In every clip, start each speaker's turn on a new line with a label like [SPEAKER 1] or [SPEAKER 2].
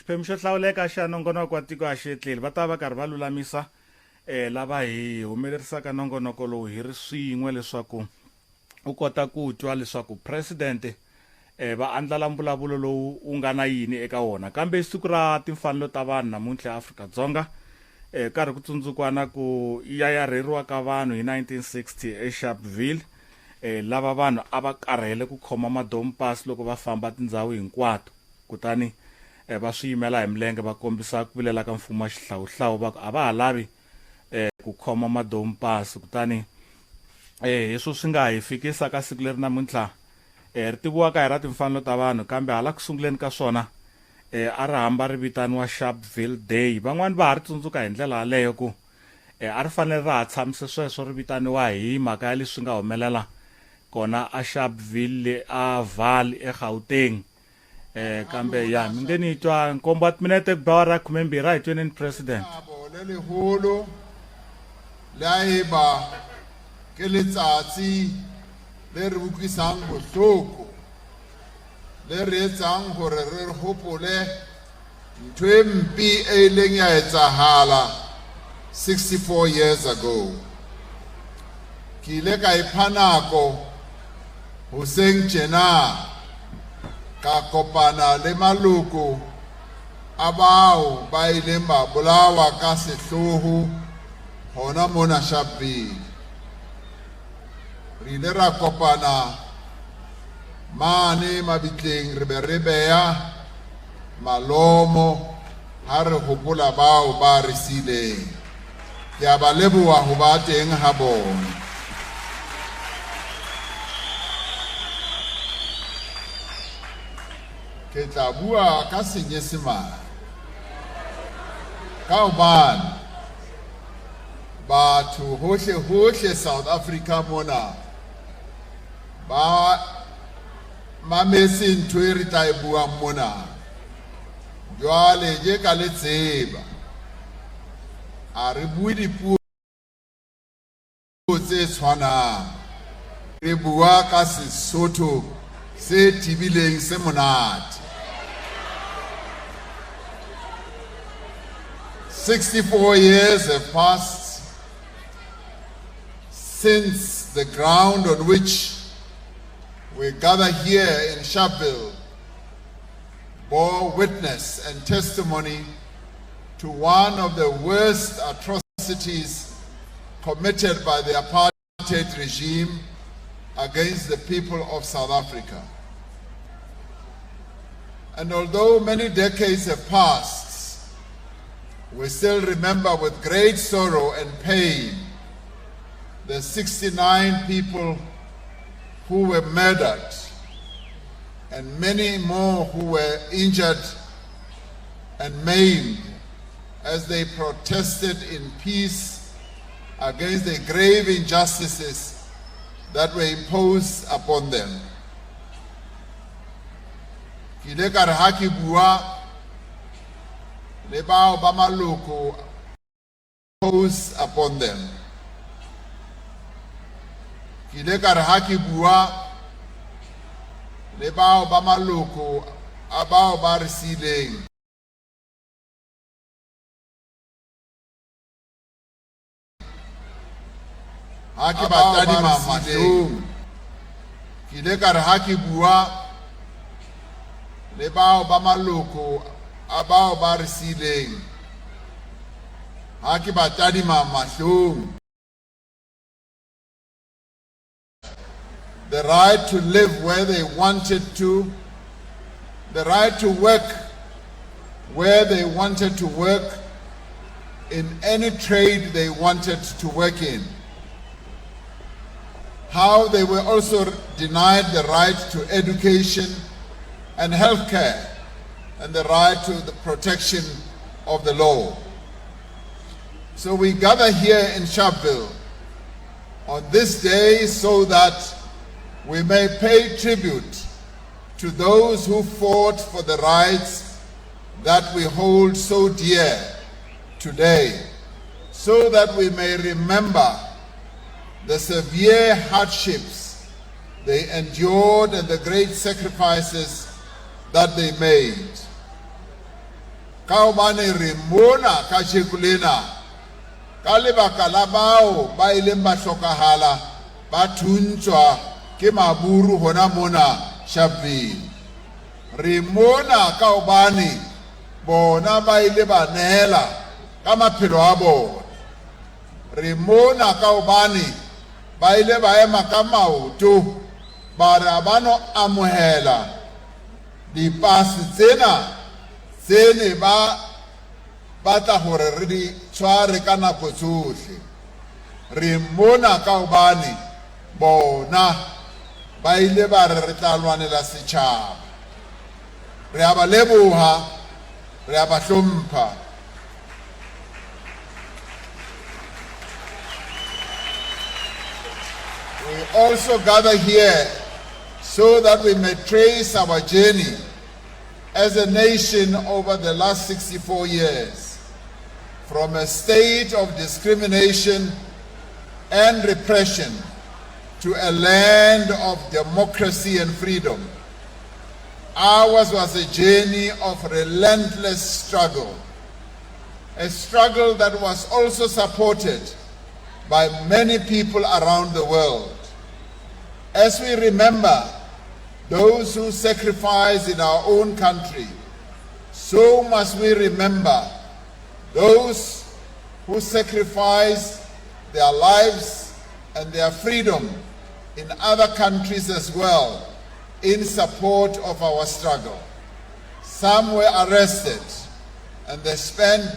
[SPEAKER 1] xiphemu xo hlawuleka xa nongonoko wa tiko a xi etleli va ta va karhi va lulamisa lava hi humelerisaka nongonoko lowu hi ri swin'we leswaku u kota ku twa leswaku presidente va andlala mbulavulo lowu u nga na yini eka wona kambe siku ra timfanelo ta vanhu namuntlha Afrika-Dzonga karhi ku tsundzukwana ku yayarheriwa ka vanhu hi 1960 eSharpeville lava vanhu a va karhele ku khoma madompasi loko va famba tindhawu hinkwato kutani va swi yimela hi milenge va kombisa ku vilela ka mfumo wa xihlawuhlawu va ku a va ha lavi ku khoma madompasi kutani hiswo swi nga hi fikisa ka siku leri namuntlha ri tiviwaka hi ra timfanelo ta vanhu kambe hala ku sunguleni ka swona a ri hamba ri vitaniwa Sharpeville Day van'wani va ha ri tsundzuka hi ndlela yaleyo ku a ri fanele ra ha tshamise sweswo ri vitaniwa hi mhaka ya leswi nga humelela kona a Sharpeville a Valley eGauteng kambe ya mi nge ni twa nkombo wa timinete ku ba ra 12 hi tweneni president
[SPEAKER 2] leholo la eba ke letsatsi le re utlwisang bohloko le re etsang hore re hopole ntho e mpe e ileng ya etsahala 64 years ago ke ile ka ipha nako hoseng tjena ka kopana le maloko a bao ba ileng ba bolawa ka sehloho hona mona Sharpeville re ile ra kopana mane mabitleng re be re beya malomo ha re hopola bao ba re sileng ke a ba leboha ho ba teng ha bona ke tla bua ka Senyesemane ka hobane batho hohle South Africa mona ba mametse ntho e re tla e buang mona jwale je ka le tseba a re bue dipuo tse tshwanang re bua ka Sesotho se tibileng se monate 64 years have passed since the ground on which we gather here in Sharpeville bore witness and testimony to one of the worst atrocities committed by the apartheid regime against the people of South Africa. And although many decades have passed, we still remember with great sorrow and pain the 69 people who were murdered and many more who were injured and maimed as they protested in peace against the grave injustices that were imposed upon them. Ki ile ka re ha ke bua le bao ba maloko imposed upon them. Ki ile ka re ha ke bua le bao ba maloko a bao ba re sileng ha ke ba tadima mahlong. Ki ile ka re ha ke bua le bao ba maloko a bao ba re sileng ha ke ba tadima mahlong. The right to live where they wanted to, the right to work where they wanted to work, in any trade they wanted to work in. How they were also denied the right to education and health care and the right to the protection of the law. So we gather here in Sharpeville on this day so that we may pay tribute to those who fought for the rights that we hold so dear today, so that we may remember the severe hardships they endured and the great sacrifices that they made. ka hobane re mona ka shekulena ka lebaka la bao ba ileng ba hlokahala ba thuntswa ke maburu hona mona Sharpeville. Re mona ka hobane bona ba ile ba nehela ka maphelo a bona. Re mona ka hobane ba ile ba ema ka maoto ba re ba no amohela dipasi tsena tsene ba batla hore re di tshware ka nako tsohle. Re mona ka hobane bona ba ile ba re tla lwanela setjhaba. Re a ba leboha, re a ba hlompha. We also gather here so that we may trace our journey as a nation over the last 64 years, from a state of discrimination and repression to a land of democracy and freedom. Ours was a journey of relentless struggle, a struggle that was also supported by many people around the world. As we remember those who sacrificed in our own country, so must we remember those who sacrificed their lives and their freedom in other countries as well in support of our struggle. Some were arrested and they spent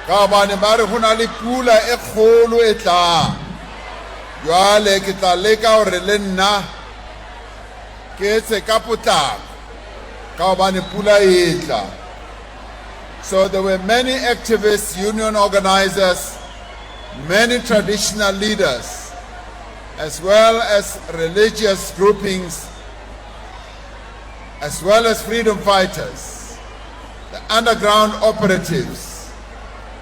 [SPEAKER 2] ka bane ba re go na le pula e kgolo e tlang jwale ke tla leka gore le nna ke etse ka potlako ka bane pula e tla. So there were many activists, union organizers, many traditional leaders, as well as religious groupings, as well as freedom fighters, the underground operatives,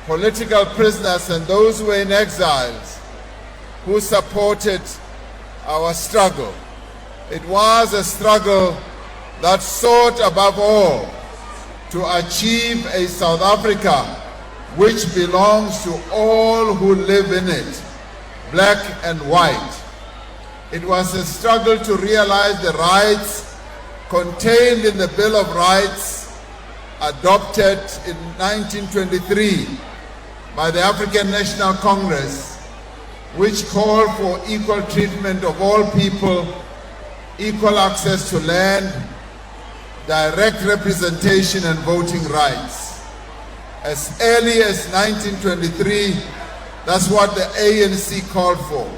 [SPEAKER 2] political prisoners, and those who were in exiles who supported our struggle. It was a struggle that sought above all to achieve a South Africa which belongs to all who live in it, black and white. It was a struggle to realize the rights contained in the Bill of Rights adopted in 1923 by the African National Congress, which called for equal treatment of all people, equal access to land, direct representation and voting rights. As early as 1923, that's what the ANC called for.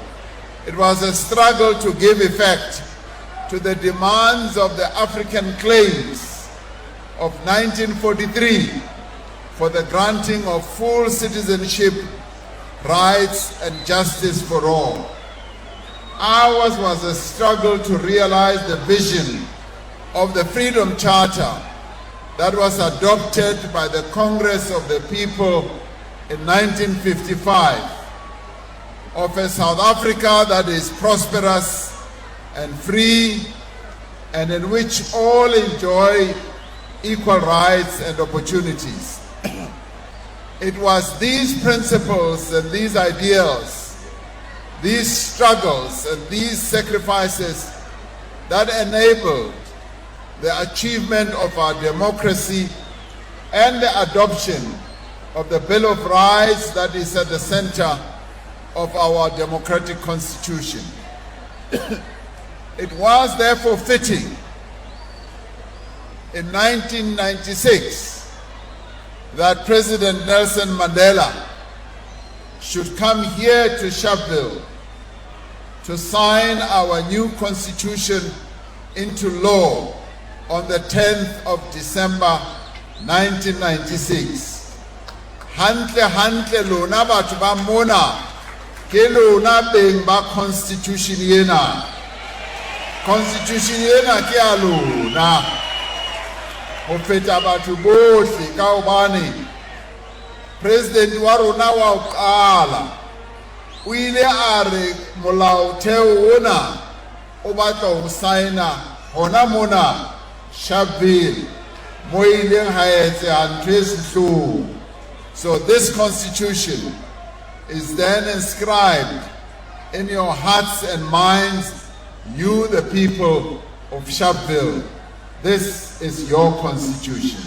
[SPEAKER 2] It was a struggle to give effect to the demands of the African claims of 1943 for the granting of full citizenship, rights and justice for all. Ours was a struggle to realize the vision of the Freedom Charter that was adopted by the Congress of the People in 1955, of a South Africa that is prosperous and free and in which all enjoy equal rights and opportunities. It was these principles and these ideals, these struggles and these sacrifices that enabled the achievement of our democracy and the adoption of the Bill of Rights that is at the center of our democratic constitution. It was therefore fitting in 1996 that President Nelson Mandela should come here to Sharpeville to sign our new constitution into law on the 10th of December 1996. Hantle lona batho ba mona ke lona beng ba constitution yena. Constitution yena ke a lona. Ho feta batho bohle ka hobane President wa rona wa qala o ile a re molaotheo ona o batla ho saena hona mona Sharpeville mo ileng ha etseha ntho e sehloho. So this constitution is then inscribed in your hearts and minds, you the people of Sharpeville. This is your constitution.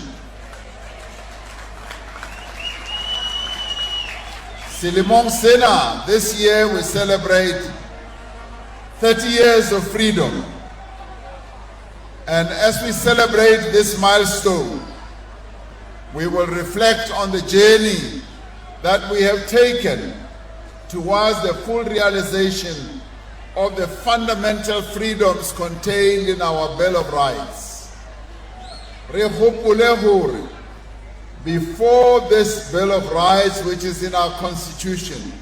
[SPEAKER 2] Selemong sena, this year we celebrate 30 years of freedom. And as we celebrate this milestone, we will reflect on the journey that we have taken towards the full realization of the fundamental freedoms contained in our Bill of Rights. Re hopole hore, before this Bill of Rights, which is in our Constitution,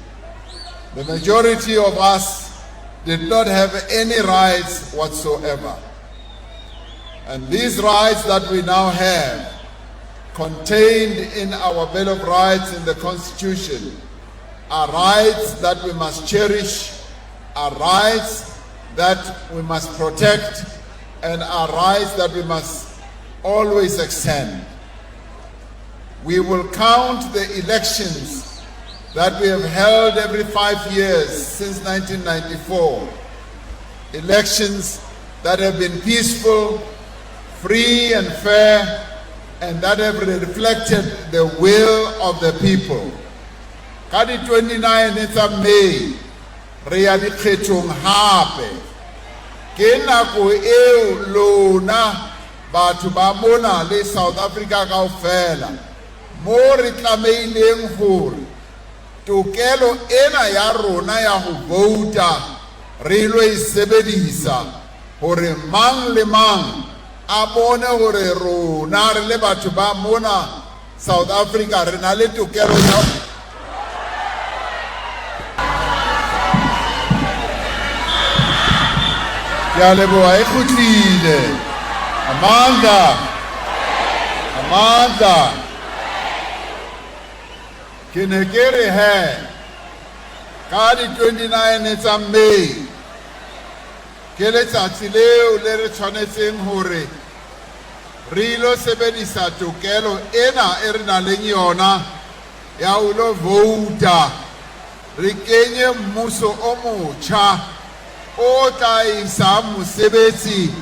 [SPEAKER 2] the majority of us did not have any rights whatsoever. And these rights that we now have, contained in our Bill of Rights in the Constitution, are rights that we must cherish, are rights that we must protect, and are rights that we must always extend. We will count the elections that we have held every 5 years since 1994. Elections that have been peaceful, free and fair, and that have reflected the will of the people. Ka di 29 tsa May, re ya dikgethong hape. Ke nako eo lona batho ba mona le South Africa kaofela mo re tlameileng hore tokelo ena ya rona ya ho vouta re lo e sebedisa hore mang le mang a bone hore rona re le batho ba mona South Africa re na le tokelo ya ya leboha e khutlile. Amanda ke ne ke re he ka di 29 tsa May ke letsatsi leo le re tshwanetseng hore re ilo sebedisa tokelo ena e re nang le yona ya ho lo vouta, re kenye mmuso o motjha o tla isa mosebetsi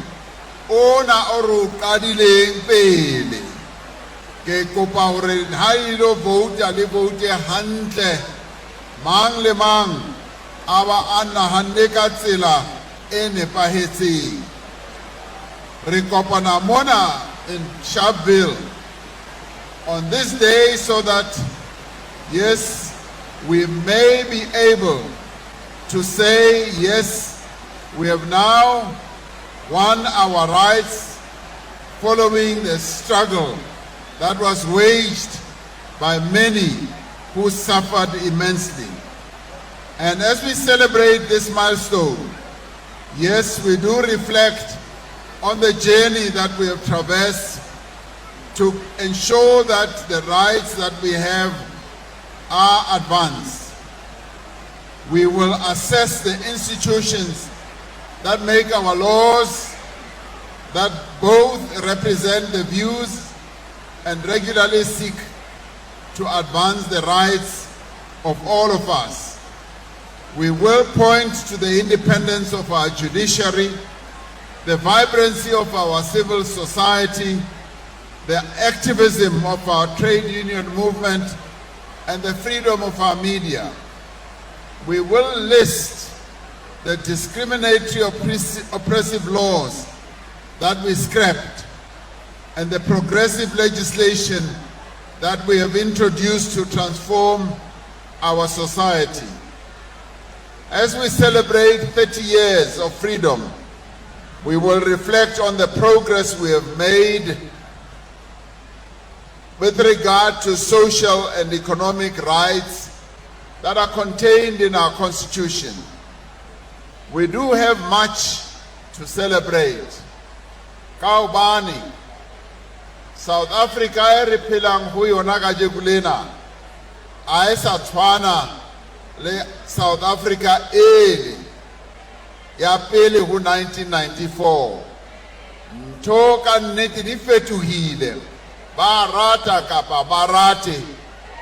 [SPEAKER 2] ona o re qadileng pele. Ke kopa hore ha ilo vouta le voute hantle, mang le mang a ba a nahanne ka tsela e nepahetseng. Re kopana mona in Sharpeville on this day so that, yes, we may be able to say, yes, we have now won our rights following the struggle that was waged by many who suffered immensely. And as we celebrate this milestone, yes, we do reflect on the journey that we have traversed to ensure that the rights that we have are advanced. We will assess the institutions that make our laws, that both represent the views and regularly seek to advance the rights of all of us. We will point to the independence of our judiciary, the vibrancy of our civil society, the activism of our trade union movement, and the freedom of our media. We will list the discriminatory oppressive laws that we scrapped and the progressive legislation that we have introduced to transform our society. As we celebrate 30 years of freedom, we will reflect on the progress we have made with regard to social and economic rights that are contained in our Constitution. We do have much to celebrate. Kaubani, South Africa e re phelang ho yona ka jekulena a e sa tshwana le South Africa eli ya pele ho 1994 ntho ka nnete di fetohile ba rata kapa ba rate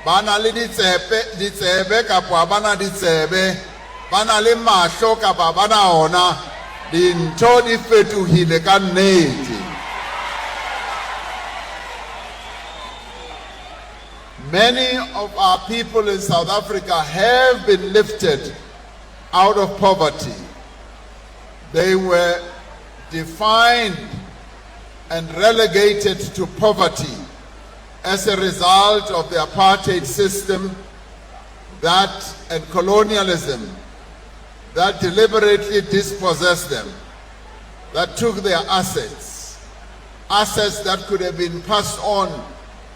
[SPEAKER 2] bana le ditsebe kapa bana ditsebe bana le mahlo kapa bana ona dintho di fetohile ka nnete. Many of our people in South Africa have been lifted out of poverty. They were defined and relegated to poverty as a result of the apartheid system and colonialism that deliberately dispossessed them, that took their assets that could have been passed on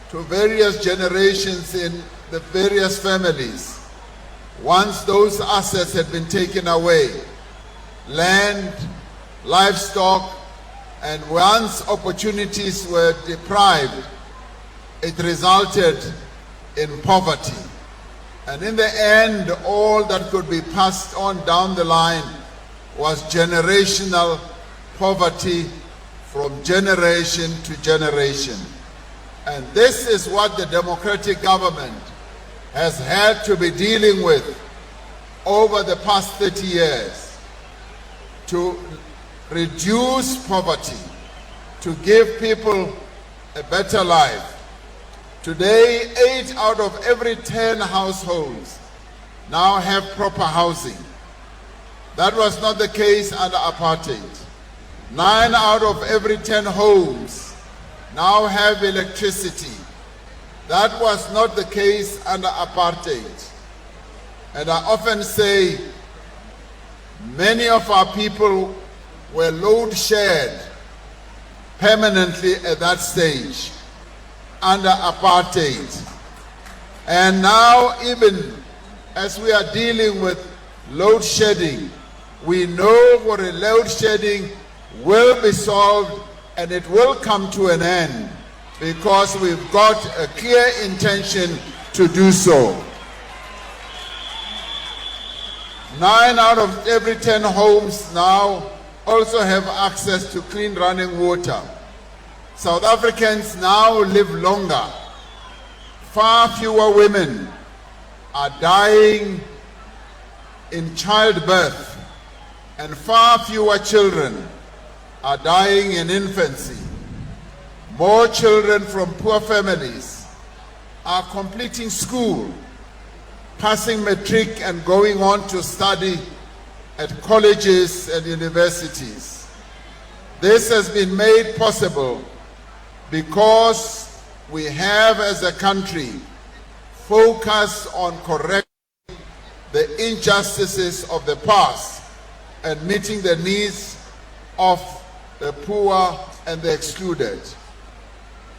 [SPEAKER 2] to various generations in the various families. Once those assets had been taken away, land, livestock, and once opportunities were deprived, it resulted in poverty. And in the end, all that could be passed on down the line was generational poverty from generation to generation. And this is what the democratic government has had to be dealing with over the past 30 years to reduce poverty, to give people a better life. Today, 8 out of every 10 households now have proper housing. That was not the case under apartheid. 9 out of every 10 homes now have electricity. That was not the case under apartheid. And I often say, many of our people were load shared permanently at that stage under apartheid. And now, even as we are dealing with load shedding, we know what a load shedding will be solved and it will come to an end because we've got a clear intention to do so. 9 out of every 10 homes now also have access to clean running water. South Africans now live longer. Far fewer women are dying in childbirth, and far fewer children are dying in infancy. More children from poor families are completing school, passing matric and going on to study at colleges and universities. This has been made possible because we have as a country focused on correcting the injustices of the past and meeting the needs of the poor and the excluded.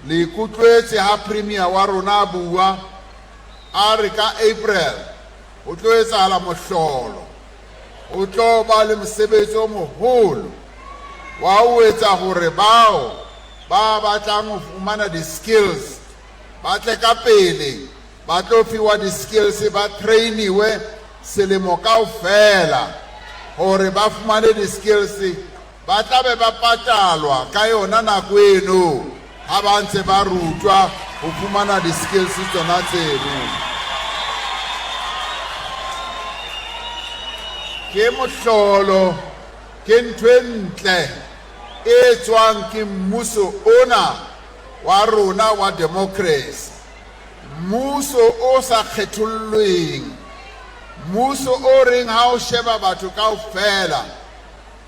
[SPEAKER 2] Le kutlwetse ha premier wa rona bua a re ka April o tlo etsahala mohlolo o tlo ba le mosebetsi o moholo wa ho etsa hore bao ba batlang ho fumana di-skills ba tle ka pele ba tlo fiwa di-skills ba trainiwe selemo kaofela hore ba fumane di-skills ba tla be ba patalwa ka yona nako eno ha ba ntse ba rutwa ho fumana di-skills tsona tseno. Ke mohlolo ke ntho e ntle e tswang ke mmuso ona wa rona wa democracy, mmuso o sa kgethollweng, mmuso o reng ha o sheba batho kaofela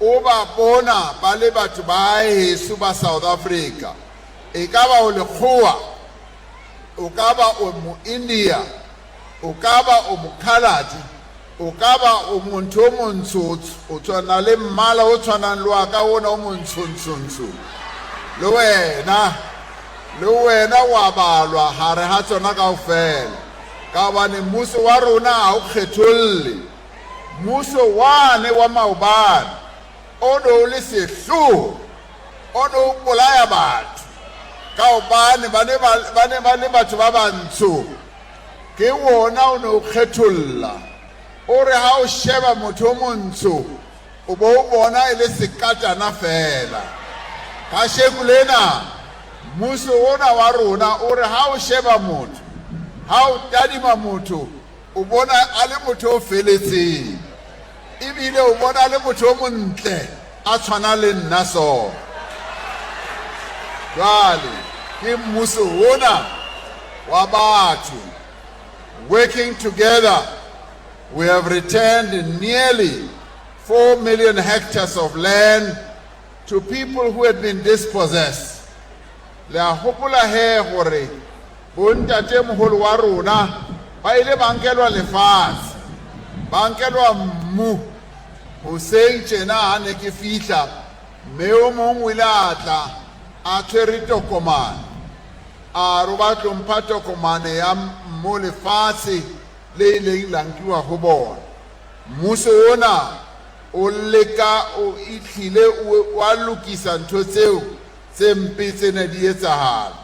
[SPEAKER 2] o ba bona ba le batho ba heso ba South Africa. E ka ba o lekgowa, o ka ba o mo-India, o ka ba o mo-Khaladi, o ka ba o motho o montsho o tshwana le mmala o tshwanang le wa ka ona o montshontsho. Le wena wa balwa hare ha tsona kaofela ka bane mmuso wa rona ha o kgetholle. Mmuso wane wa maobane o no le sehloho o no bolaya batho ka hobane ba le batho ba bantsho ke wona o no kgetholla o re ha o sheba motho o montsho o bo o bona e le sekatana fela ka sheku lena mmuso ona wa rona o re ha o sheba motho ha o tadima motho o bona a le motho o feletseng ebile o bona a le motho o montle a tshwana le nna so jwale ke mmuso ona wa batho. Working together, we have returned nearly 4 million hectares of land to people who had been dispossessed. Le a hopola he gore bontate moholo wa rona ba ile ba nkelwa lefatshe ba nkelwa mmu hoseng tjena ha ne ke fihla mme o mong o ile a tla a tshwere tokomane a re ba tlo mpha tokomane ya mmu lefatshe le ileng la nkiwa ho bona. Mmuso ona o leka o itlhile wa lokisa ntho tseo tse mpe tse ne di etsahala.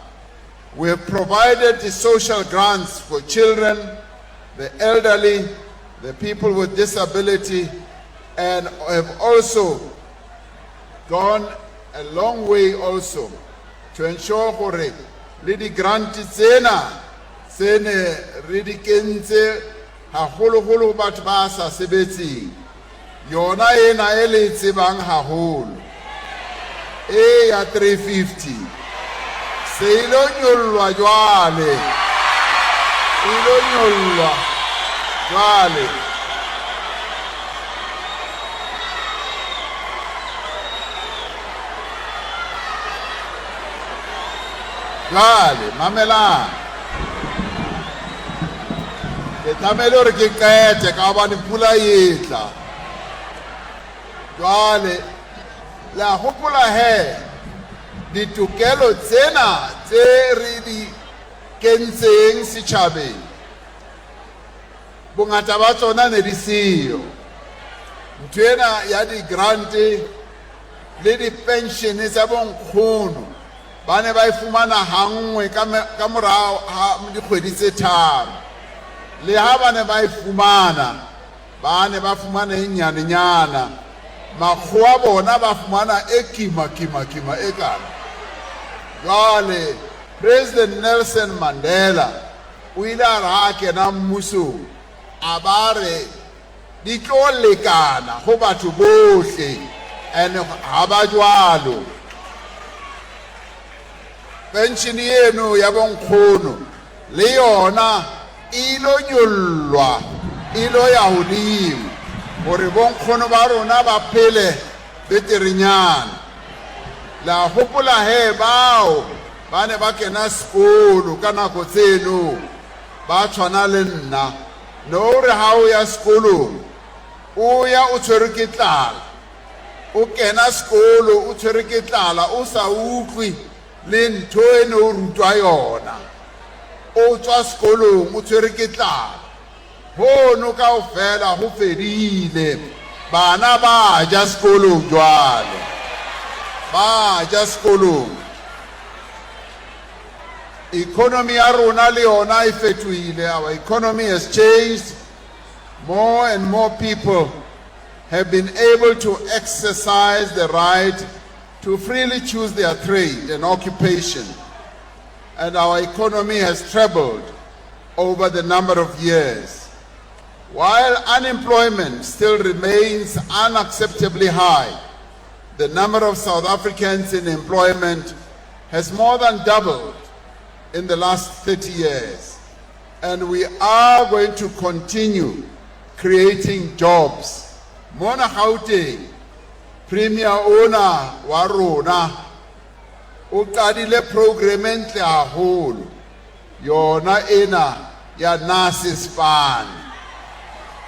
[SPEAKER 2] We have provided the social grants for children, the elderly, the people with disability, and have also gone a long way also to ensure gore le di grant tsena tsene re di kentse haholo batho ba sa sebetseng yona ena e le tsebang haholo e ya 350 se ilo nyollwa jwale ilo nyollwa jwale jwale mamela ke tlamehile hore ke qete ka hobane pula etla jwale la hopola he ditokelo tsena tse re di kentseng setjhabeng bongata ba tsona ne di siyo ntwena ya di grant le di pension tsa bonkgono ba ne ba ifumana hangwe ka morao ha dikgwedi tse tharo le ha ba ne ba ifumana ba ne ba fumana e nyanenyana makgowa bona ba fumana e kima e kana jwale President Nelson Mandela o ile a re ha kena mmusong a ba re di tlo lekana go batho bohle and ha ba jwalo pension eno ya bonkgono le yona ilo nyollwa ilo ya hodimo gore bonkgono ba rona ba phele beterinyana la hopola he bao ba ne ba kena sekolo ka nako tseno ba tshwana le nna no re ha o ya sekolong o ya o tshwere ke tlala o kena sekolo o tshwere ke tlala o sa utlwi le ntho e ne o rutwa yona o tswa sekolong o tshwere ke tlala hono kaofela ho fedile bana ba ja sekolong jwale ba ja sekolong economy ya rona le yona e fetohile. Our economy has changed. More and more people have been able to exercise the right to freely choose their trade and occupation. And our economy has trebled over the number of years. While unemployment still remains unacceptably high, the number of South Africans in employment has more than doubled in the last 30 years. And we are going to continue creating jobs. Mona Gauteng, Premier Ona wa rona o qadile program e ntle haholo yona ena ya nurses fund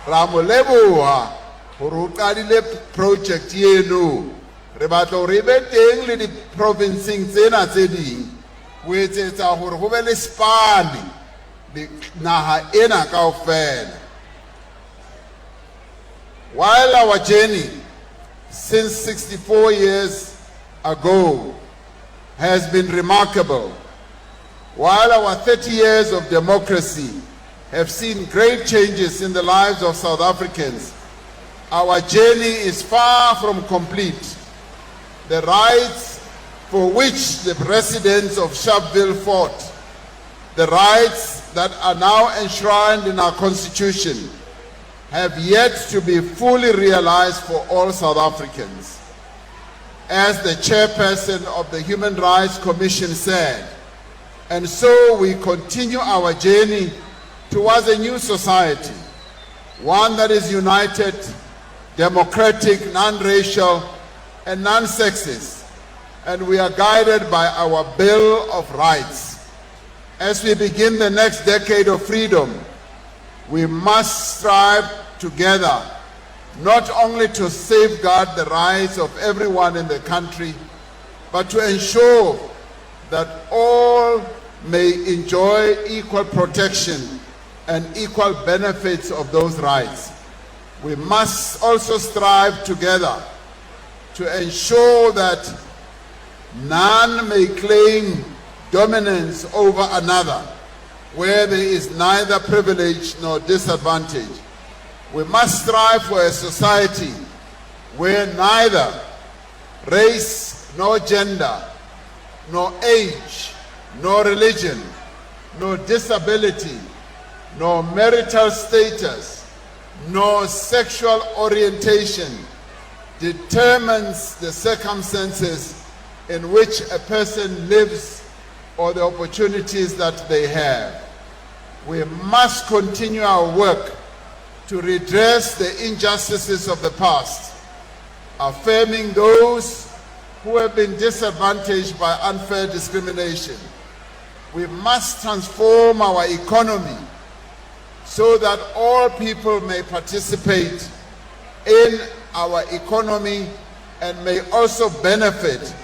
[SPEAKER 2] ra mo leboha hore o qadile project eno re batla hore be teng le di provinceng tsena tse ding o etsetsa hore ho be le spane le naha ena kaofela. While our journey since 64 years ago has been remarkable, while our 30 years of democracy have seen great changes in the lives of South Africans, our journey is far from complete. The rights for which the residents of Sharpeville fought, the rights that are now enshrined in our Constitution, have yet to be fully realized for all South Africans. As the chairperson of the Human Rights Commission said, and so we continue our journey towards a new society, one that is united, democratic, non-racial, and non-sexist, and we are guided by our Bill of Rights. As we begin the next decade of freedom, we must strive together not only to safeguard the rights of everyone in the country, but to ensure that all may enjoy equal protection and equal benefits of those rights. We must also strive together to ensure that none may claim dominance over another, where there is neither privilege nor disadvantage. We must strive for a society where neither race, nor gender, nor age, nor religion, nor disability, nor marital status, nor sexual orientation determines the circumstances in which a person lives or the opportunities that they have. We must continue our work to redress the injustices of the past, affirming those who have been disadvantaged by unfair discrimination. We must transform our economy so that all people may participate in our economy and may also benefit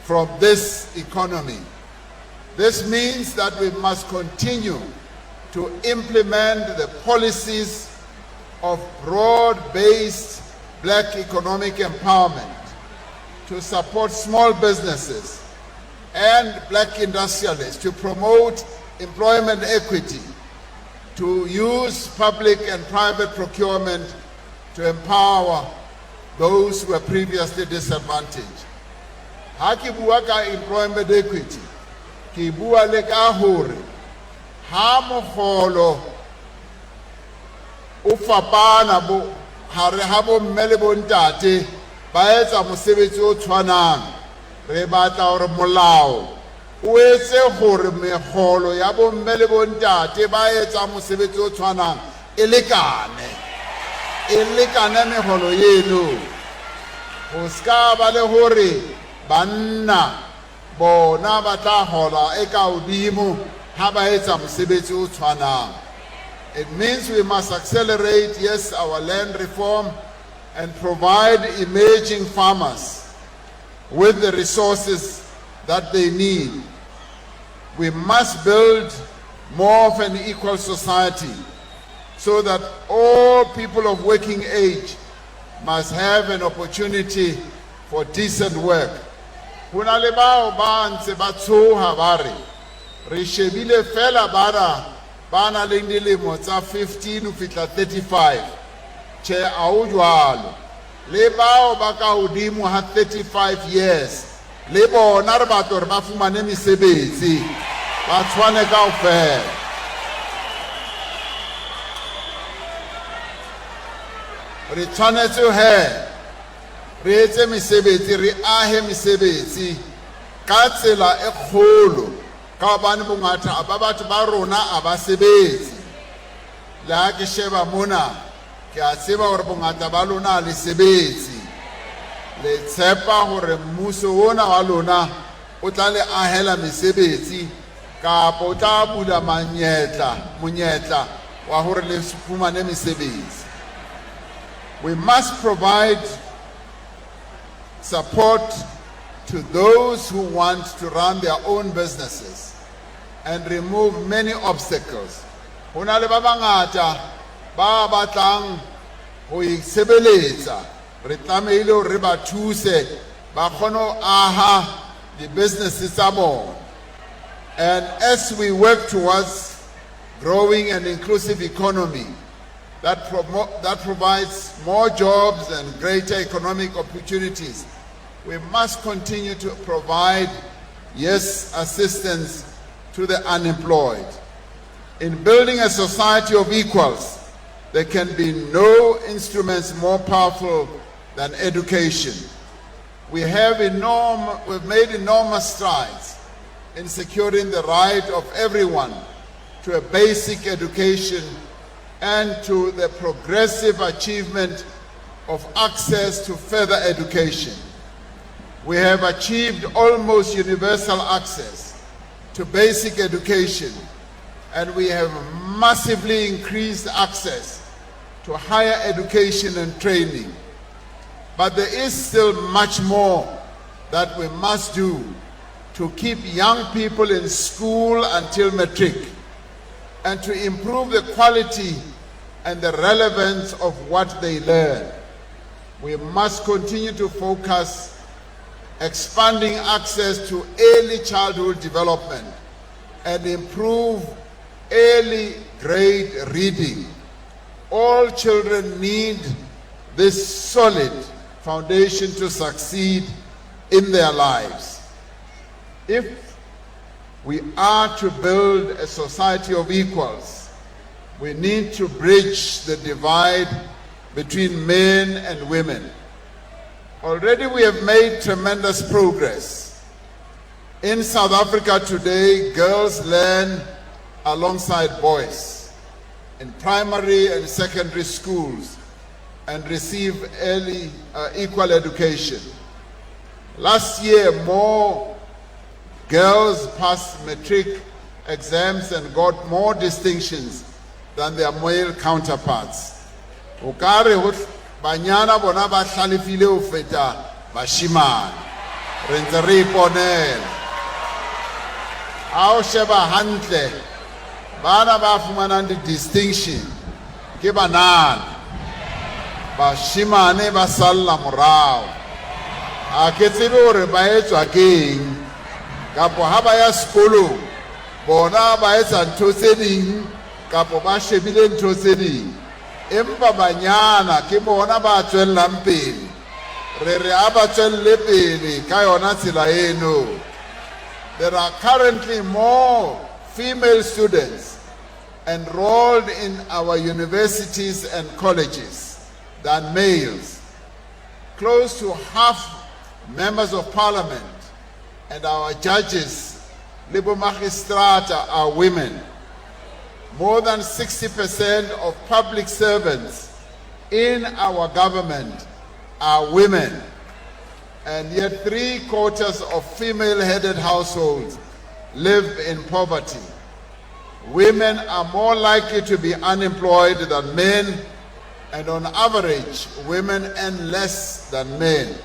[SPEAKER 2] from this economy. This means that we must continue to implement the policies of broad-based black economic empowerment to support small businesses and black industrialists, to promote employment equity, to use public and private procurement to empower those who were previously disadvantaged. Ha ke bua ka employment equity, ke bua le ka hore ha mogolo o fapana bo hare ha bo mme le bo ntate ba etsa mosebetsi o tshwanang, re batla hore molao o etse hore megolo ya bo mme le bo ntate ba etsa mosebetsi o tshwanang e lekane megolo yeno, ho ska ba le hore banna bona ba tla hola e ka hodimo ha ba etsa mosebetsi o tshwanang. It means we must accelerate, yes, our land reform and provide emerging farmers with the resources that they need. We must build more of an equal society so that all people of working age must have an opportunity for decent work. Hona le bao ba ntse ba tshoha ba re re shebile fela bara ba na le dilemo tsa 15 ho fihla 35. Che a o jwalo le bao ba ka hodimo ha 35 years le bona re batla hore ba fumane mesebetsi ba tshwane kaofela. Re tshwanetse he re etse mesebetsi, re ahe mesebetsi ka tsela e kgolo ka bane bongata ba batho ba rona a ba sebetsi. Le ha ke sheba mona ke a tseba hore bongata ba lona le sebetsi, le tshepa hore mmuso ona wa lona o tla le ahela mesebetsi kapa o tla bula monyetla wa hore le fumane mesebetsi. We must provide support to those who want to run their own businesses and remove many obstacles. Hona le ba bangata ba batlang ho isebeletsa, re tlamehile hore re ba thuse ba kgone ho aha the businesses tsa bona. And as we work towards growing and inclusive economy that provides more jobs and greater economic opportunities, we must continue to provide, yes, assistance to the unemployed. In building a society of equals, there can be no instruments more powerful than education. We've made enormous strides in securing the right of everyone to a basic education and to the progressive achievement of access to further education. We have achieved almost universal access to basic education, and we have massively increased access to higher education and training. But there is still much more that we must do to keep young people in school until matric and to improve the quality and the relevance of what they learn. We must continue to focus expanding access to early childhood development and improve early grade reading. All children need this solid foundation to succeed in their lives. If we are to build a society of equals, we need to bridge the divide between men and women. Already we have made tremendous progress. In South Africa today, girls learn alongside boys in primary and secondary schools and receive early equal education. Last year, more girls passed matric exams and got more distinctions than their male counterparts. Banyana bona ba hlalefile ho feta bashimane. Re ntse re iponela. Ha o sheba hantle, bana ba fumanang di-distinction ke banana. Bashimane ba salla morao. A ke tsebe hore ba etswa keng. Kapo ha ba ya sekolong, bona ba etsa ntho tse ding, kapo ba shebile ntho tse ding. Empa banyana ke bona ba tswellang pele. Re re a ba tswelle pele ka yona tsela eno. There are currently more female students enrolled in our universities and colleges than males. Close to half members of parliament and our judges, Libo Magistrata, are women. More than 60% of public servants in our government are women, and yet 3/4 of female-headed households live in poverty. Women are more likely to be unemployed than men, and on average, women earn less than men.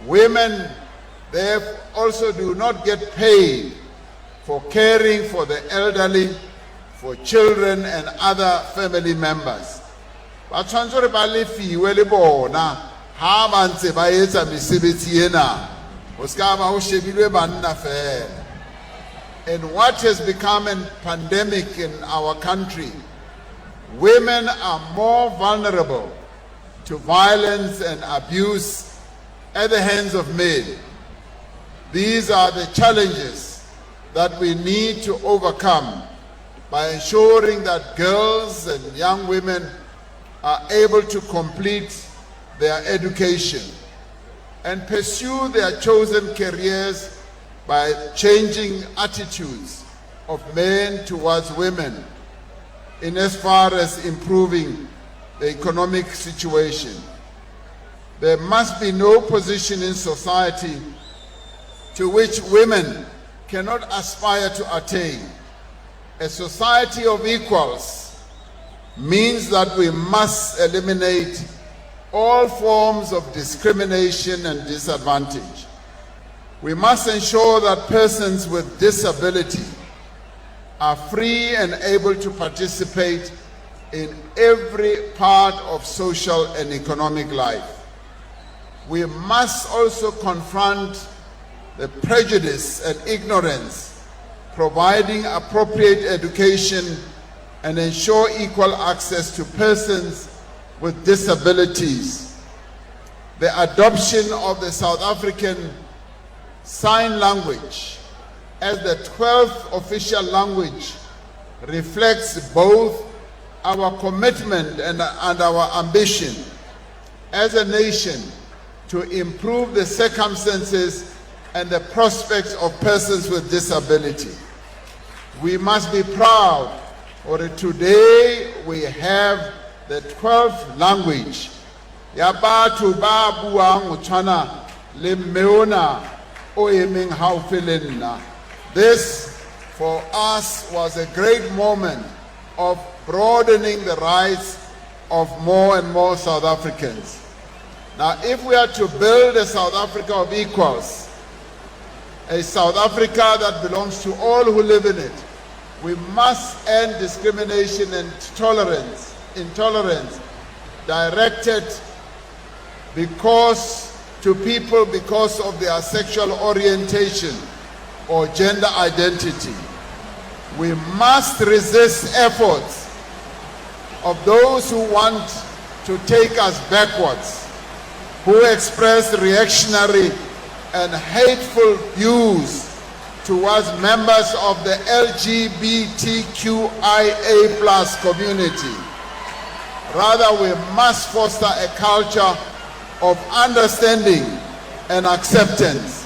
[SPEAKER 2] Women, they also do not get paid for caring for the elderly, for children and other family members. Ba tshwantse re ba lefiwe le bona ha ba ntse ba etsa mesebetsi ena. Ho ska ba ho shebilwe banna fela. In what has become a pandemic in our country, women are more vulnerable to violence and abuse at the hands of men. These are the challenges that we need to overcome by ensuring that girls and young women are able to complete their education and pursue their chosen careers by changing attitudes of men towards women in as far as improving the economic situation. There must be no position in society to which women cannot aspire to attain. A society of equals means that we must eliminate all forms of discrimination and disadvantage. We must ensure that persons with disability are free and able to participate in every part of social and economic life. We must also confront the prejudice and ignorance providing appropriate education, and ensure equal access to persons with disabilities. The adoption of the South African Sign Language as the 12th official language reflects both our commitment and our ambition as a nation to improve the circumstances and the prospects of persons with disability. We must be proud that today we have the 12th language. Ya batho ba buang ho tshwana le meona o emeng haufi le nna. This for us was a great moment of broadening the rights of more and more South Africans. Now, if we are to build a South Africa of equals, a South Africa that belongs to all who live in it, we must end discrimination and intolerance directed to people because of their sexual orientation or gender identity. We must resist efforts of those who want to take us backwards, who express reactionary and hateful views towards members of the LGBTQIA+ community. Rather, we must foster a culture of understanding and acceptance.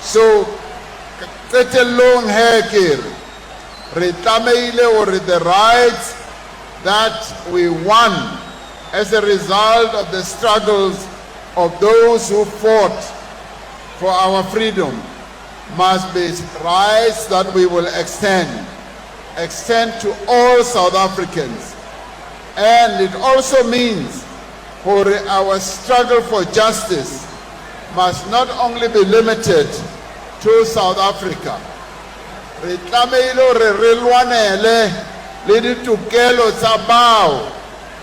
[SPEAKER 2] So, qetellong he ke re tlameile hore the rights that we won as a result of the struggles of those who fought for our freedom must be rights that we will extend to all South Africans. And it also means for our struggle for justice must not only be limited to South Africa. Re tlameile hore re lwanele le ditokelo tsa bao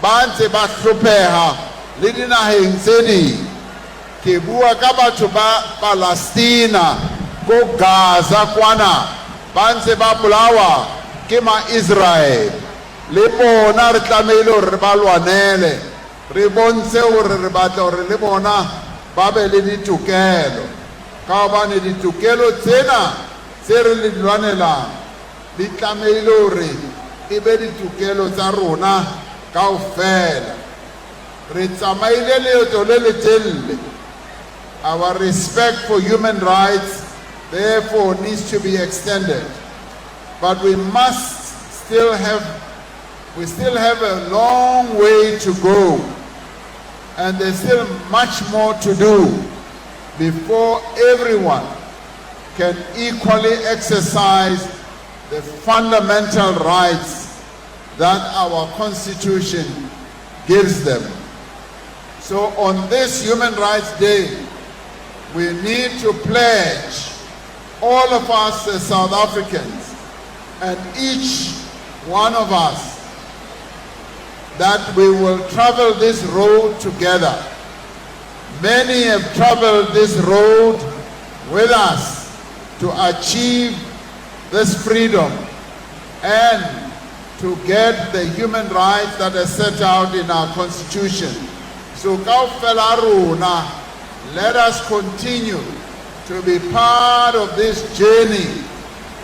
[SPEAKER 2] ba ntse ba hlopheha le dinaheng tse ding. Ke bua ka batho ba Palestina ko Gaza kwana ba ntse ba bolawa ke ma-Israel. Le bona re tlameile hore re ba lwanele, re bontshe hore re batla hore le bona ba be le ditokelo, ka hobane ditokelo tsena tse re le lwanelang di tlameile hore e be ditokelo tsa rona kaofela. Re tsamaile leeto le letelele. Our respect for human rights therefore needs to be extended, but we still have a long way to go, and there's still much more to do before everyone can equally exercise the fundamental rights that our Constitution gives them. So on this Human Rights Day, we need to pledge, all of us as South Africans, and each one of us, that we will travel this road together. Many have traveled this road with us to achieve this freedom and to get the human rights that are set out in our Constitution. So kaofela rona, let us continue to be part of this journey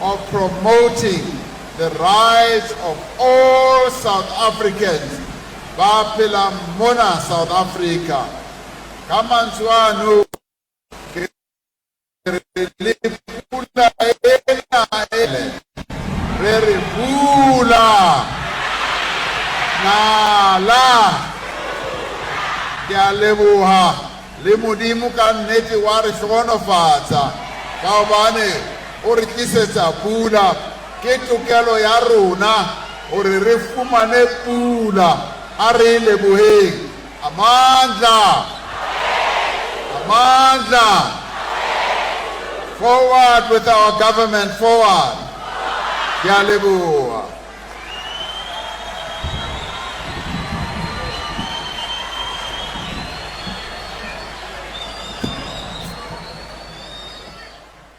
[SPEAKER 2] of promoting the rights of all South Africans ba phela mona South Africa. Ka mantswe ke re le pula ena re re pula nala ke a leboha le modimo ka nnete wa re hlohonofatsa ka hobane o re tlisetsa pula. Ke tokelo ya rona hore re fumane pula. A re leboheng. Amandla, amandla. Forward with our government, forward. Ke a leboha.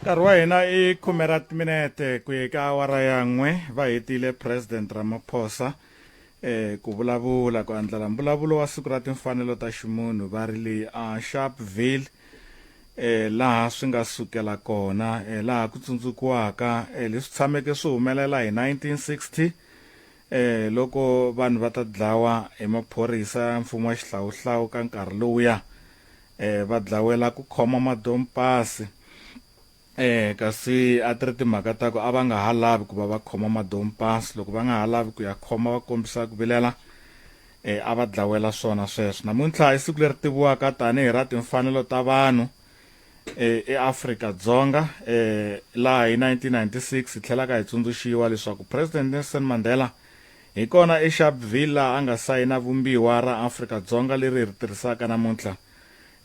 [SPEAKER 1] Nkarhi wa hina I 10 timinete ku ya ka awara ya 1 va hetile President Ramaphosa ku vulavula ku andlala mbulavulo wa siku ra timfanelo ta ximunhu va ri le Sharpeville laha swi nga sukela kona laha ku tsundzukiwaka leswi tshameke swi humelela hi 1960 loko vanhu va ta dlawa hi maphorisa ya mfumo wa xihlawuhlawu ka nkarhi lowuya va dlawela ku khoma madompasi kasi a ti ri timhaka ta ku a va nga ha lavi ku va khoma madompasi loko va nga ha lavi ku ya khoma va kombisa ku vilela a va dlawela swona sweswo namuntlha I siku leri tiviwaka tanihi ra timfanelo ta vanhu eAfrika-Dzonga laha hi 1996 hi tlhelaka hi tsundzuxiwa leswaku President Nelson Mandela hi kona eSharpeville laha a nga sayina vumbiwa ra Afrika-Dzonga leri ri tirhisaka namuntlha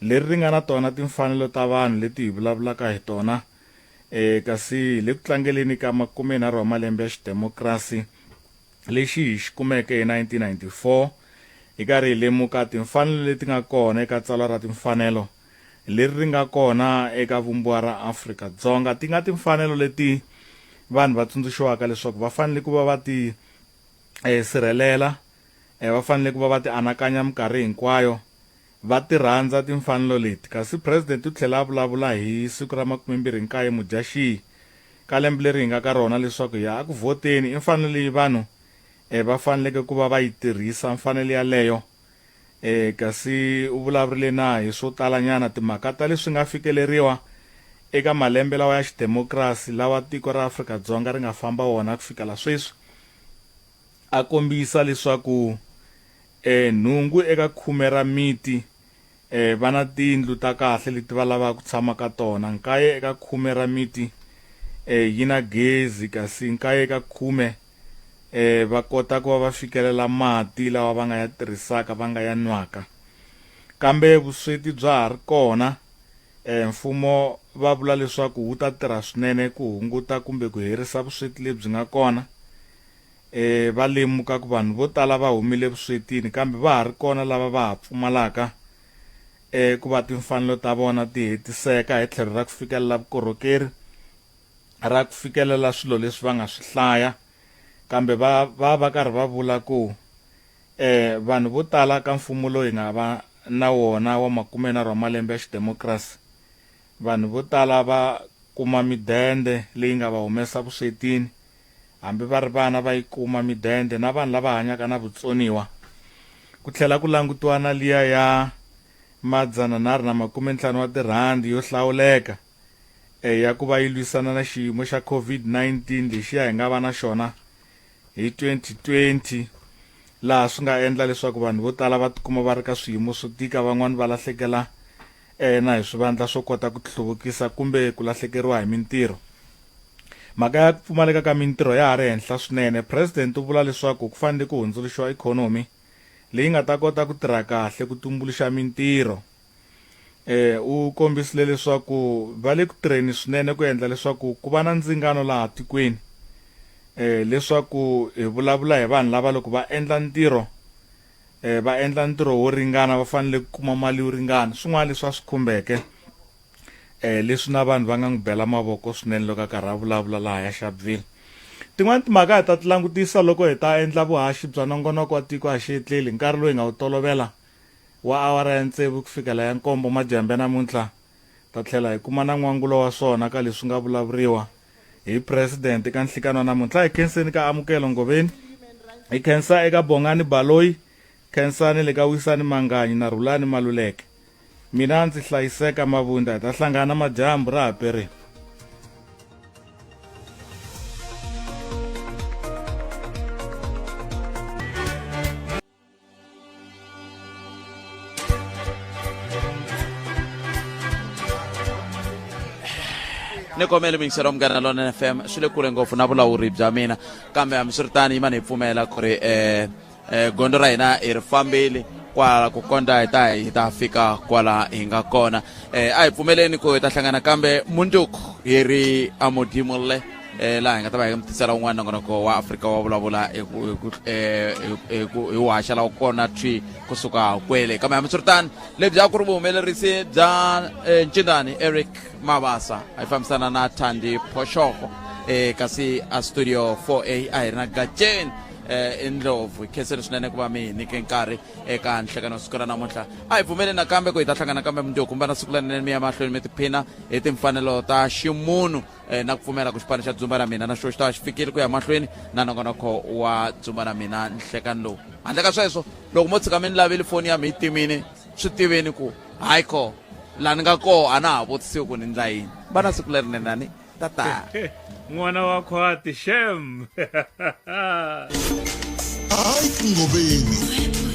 [SPEAKER 1] leri ri nga na tona timfanelo ta vanhu leti hi vulavulaka hi tona kasi le ku tlangeleni ka 30 wa malembe ya xidemokirasi lexi hi xi kumeke hi 1994 hi karhi hi lemuka timfanelo leti nga kona eka tsalwa ra timfanelo leri ri nga kona eka vumbiwa ra Afrika-Dzonga ti nga timfanelo leti vanhu va tsundzuxiwaka leswaku va fanele ku va va ti sirhelela va fanele ku va va ti anakanya minkarhi hinkwayo va ti rhandza timfanelo leti kasi president u tlhela vulavula hi siku ra 29 Mudyaxihi ka lembe leri hi nga ka rona leswaku ya ku voteni I mfanelo leyi vanhu va faneleke ku va yi tirhisa mfanelo yaleyo kasi u vulavurile na hi swo talanyana timhaka ta leswi nga fikeleriwa eka malembe lawa ya xidemokirasi lawa tiko ra Afrika-Dzonga ri nga famba wona ku fikela sweswi a kombisa leswaku nhungu eka 10 ra miti vana tindlu ta kahle leti va lavaka ku tshama ka tona nkaye eka 10 ra miti yi na gezi kasi nkaye eka 10 va kota ku va fikelela mati lawa va nga ya tirhisaka va nga ya nwaka kambe vusweti bya ha ri kona mfumo va vula leswaku wu ta tirha swinene ku hunguta kumbe ku herisa vusweti lebyi nga kona va lemuka ku vanhu vo tala va humile vuswetini kambe va ha ri kona lava va ha pfumalaka ku va timfanelo ta vona ti hetiseka hi tlhelo ra ku fikelela vukorhokeri ra ku fikelela swilo leswi va nga swi hlaya kambe va karhi va vula ku vanhu vo tala ka mfumo loyi nga va na wona wa 30 wa malembe ya xidemokirasi vanhu vo tala va kuma midende leyi nga va humesa vuswetini hambi va ri vana va yi kuma midende na vanhu lava hanyaka na vutsoniwa ku tlhela ku langutiwa na liya ya R150 wa tirhandi yo hlawuleka ya ku va yi lwisana na xiyimo xa COVID-19 lexiya hi nga va na xona hi 2020 laha swi nga endla leswaku vanhu vo tala va tikuma va ri ka swiyimo swo tika van'wani va lahlekela na hi swivandla swo kota ku hluvukisa kumbe ku lahlekeriwa hi mintirho mhaka ya ku pfumaleka ka mintirho ya ha ri henhla swinene president u vula leswaku ku fanele ku hundzuluxiwa ikhonomi leyi nga ta kota ku tirha kahle ku tumbuluxa mintirho u kombisile leswaku va le ku tirheni swinene ku endla leswaku ku va na ndzingano laha tikweni leswaku hi vulavula hi vanhu lava loko va endla ntirho wo ringana va fanele ku kuma mali yo ringana swin'wana leswi swi khumbeke leswi na vanhu va nga n'wi bela mavoko swinene loko a karhi a vulavula laha ya Sharpeville tin'wana timhaka hi ta ti langutisa loko hi ta endla vuhaxi bya nongonoko wa tiko a xiyetleli nkarhi loyi nga wu tolovela wa awara ya 6 ku fikela ya 7 madyambe namuntlha ta tlhela hi kuma na n'wangulo wa swona ka leswi nga vulavuriwa hi president eka nhlikano namuntlha hi khenseni ka Amukelo Ngoveni hi khensa eka Bongani Baloyi khensani le ka Wisani Manganyi na Rhulani Maluleke mina ndzi hlayiseka Mavunda hi ta hlangana madyambu ra haperini
[SPEAKER 3] ni komele mingisero Munghana Lonene FM swi le kule ngopfu na vulawuri bya mina kambe hambiswiritano yima ni pfumela ku ri gondo ra hina hi ri fambile kwala ku konda hi ta fika kwala hi nga kona a hi pfumeleni ku hi ta hlangana kambe mundzuku hi ri amodimule laha hi nga ta va hi mutisela un'wana nongonoko wa Afrika wa vulavula hi waxa lawa kona twi kusuka kwele kambe hambiswiritano lebyi a ku ri vuhumelerisi bya ncindani Eric Mabasa a hi fambisana na Thandi Phoshoko kasi a studio 4A a hi ri na Gajeni Indlovu hi khensele swinene ku va mi hi nyike nkarhi eka nhlekano siku ra namuntlha a hi pfumeli nakambe ku hi ta hlangana kambe mundzuku kumbe na siku lanene mi ya mahlweni mi tiphina hi timfanelo ta ximunhu na ku pfumela ku xipano xa dzumba ra mina na xo xi ta xi fikile ku ya mahlweni na nongonoko wa dzumba ra mina nhlekano lowu handle ka sweswo loko mo tshika mi ni laveli foni ya mi yi timini swi tiveni ku hayi ko laha ni nga koho a na ha vutisiwi ku ni ndla yini va na siku lerinene ani tata
[SPEAKER 4] n'wana wa khwati shem
[SPEAKER 5] Hayi Ngobeni